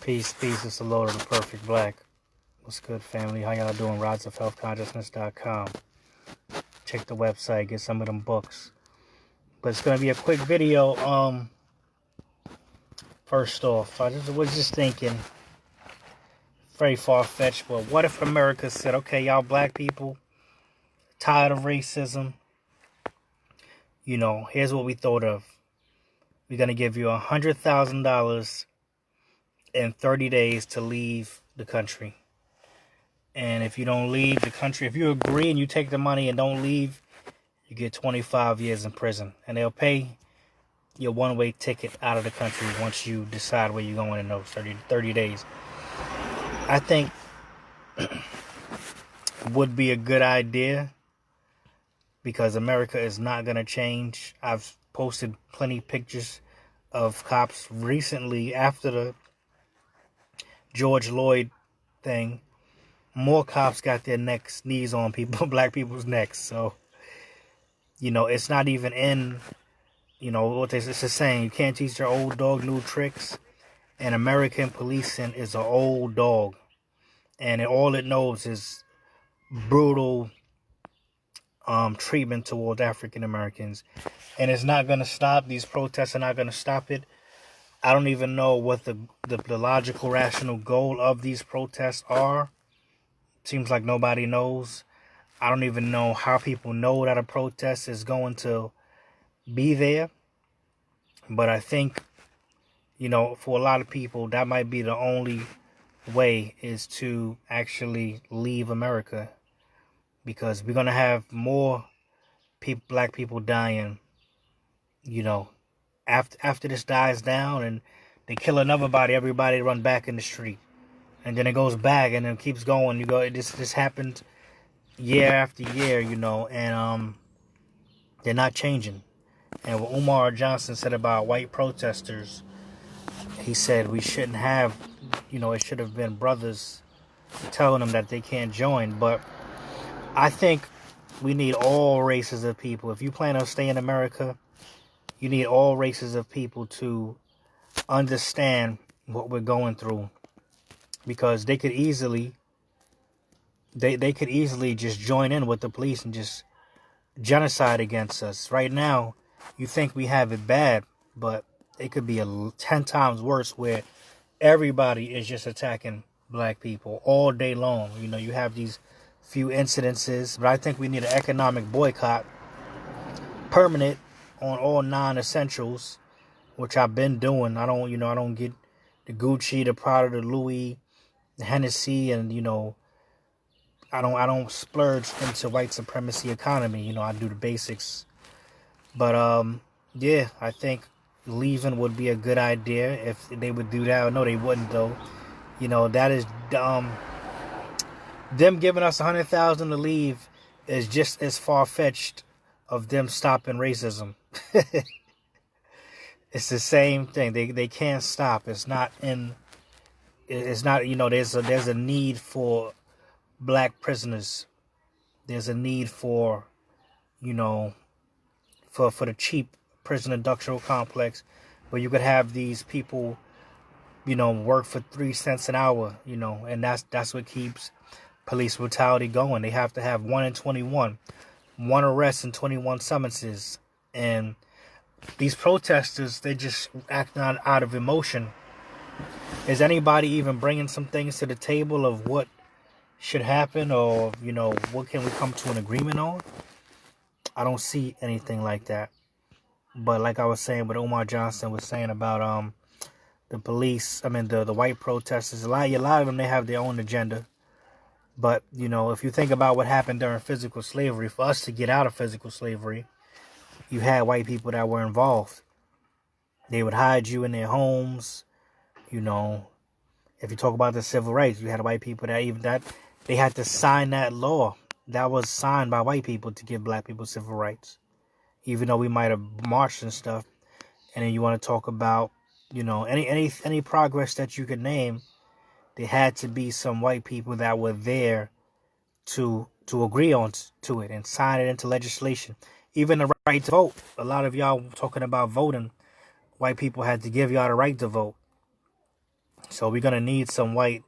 Peace, peace. It's the Lord of the Perfect Black. What's good, family? How y'all doing? RodsOfHealthConsciousness.com. Check the website, get some of them books. But it's gonna be a quick video. First off, I was just thinking, very far-fetched, but what if America said, okay, y'all black people, tired of racism, here's what we thought of. We're gonna give you $100,000 in 30 days to leave the country. And if you don't leave the country, if you agree and you take the money and don't leave, you get 25 years in prison. And they'll pay your one-way ticket out of the country once you decide where you're going in those 30 days. I think would be a good idea because America is not going to change. I've posted plenty pictures of cops recently after the George Floyd thing. More cops got their knees on black people's necks. So, it's not even in, what it's a saying, you can't teach your old dog new tricks. And American policing is an old dog. And all it knows is brutal treatment towards African Americans. And it's not going to stop. These protests are not going to stop it. I don't even know what the logical, rational goal of these protests are. Seems like nobody knows. I don't even know how people know that a protest is going to be there. But I think, for a lot of people, that might be the only way is to actually leave America. Because we're going to have more black people dying, after this dies down and they kill another body, everybody run back in the street. And then it goes back and then keeps going. This happened year after year, and they're not changing. And what Umar Johnson said about white protesters, he said we shouldn't have, it should have been brothers telling them that they can't join. But I think we need all races of people. If you plan on staying in America, you need all races of people to understand what we're going through. Because they could easily just join in with the police and just genocide against us. Right now, you think we have it bad, but it could be 10 times worse where everybody is just attacking black people all day long. You have these few incidences, but I think we need an economic boycott, permanent, on all non-essentials, which I've been doing. I don't get the Gucci, the Prada, the Louis, the Hennessy, and I don't splurge into white supremacy economy. I do the basics. But yeah, I think leaving would be a good idea if they would do that. No, they wouldn't though. That is them giving us 100,000 to leave is just as far-fetched of them stopping racism. It's the same thing. They can't stop. It's not, there's a need for black prisoners. There's a need for, for the cheap prison industrial complex where you could have these people, work for 3 cents an hour, and that's what keeps police brutality going. They have to have 1 in 21, 1 arrest and 21 summonses. And these protesters, they just act out of emotion. Is anybody even bringing some things to the table of what should happen or, what can we come to an agreement on? I don't see anything like that. But like I was saying, what Umar Johnson was saying about the police, the white protesters, a lot of them, they have their own agenda. But, if you think about what happened during physical slavery, for us to get out of physical slavery, you had white people that were involved. They would hide you in their homes. If you talk about the civil rights, you had white people that they had to sign that law. That was signed by white people to give black people civil rights. Even though we might have marched and stuff. And then you want to talk about, any progress that you could name, there had to be some white people that were there to agree on to it and sign it into legislation. Even the right to vote. A lot of y'all talking about voting. White people had to give y'all the right to vote. So we're gonna need some white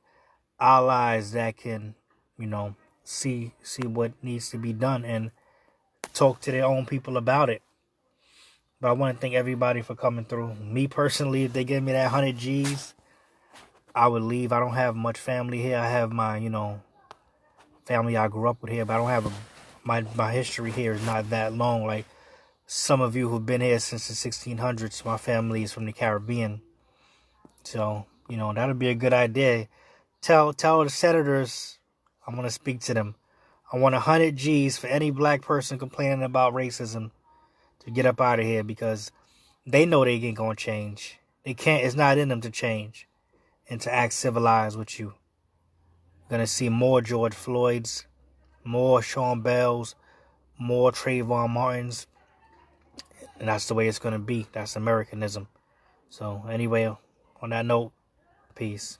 allies that can, you know, see what needs to be done and talk to their own people about it. But I want to thank everybody for coming through. Me personally, if they give me that 100 G's, I would leave. I don't have much family here. I have my, family I grew up with here, but I don't have my history here is not that long. Like some of you who've been here since the 1600s, my family is from the Caribbean. So, that'd be a good idea. Tell the senators I'm going to speak to them. I want 100 G's for any black person complaining about racism to get up out of here, because they know they ain't going to change. They can't. It's not in them to change and to act civilized with you. You're going to see more George Floyds, more Sean Bells, more Trayvon Martins. And that's the way it's going to be. That's Americanism. So anyway, on that note, peace.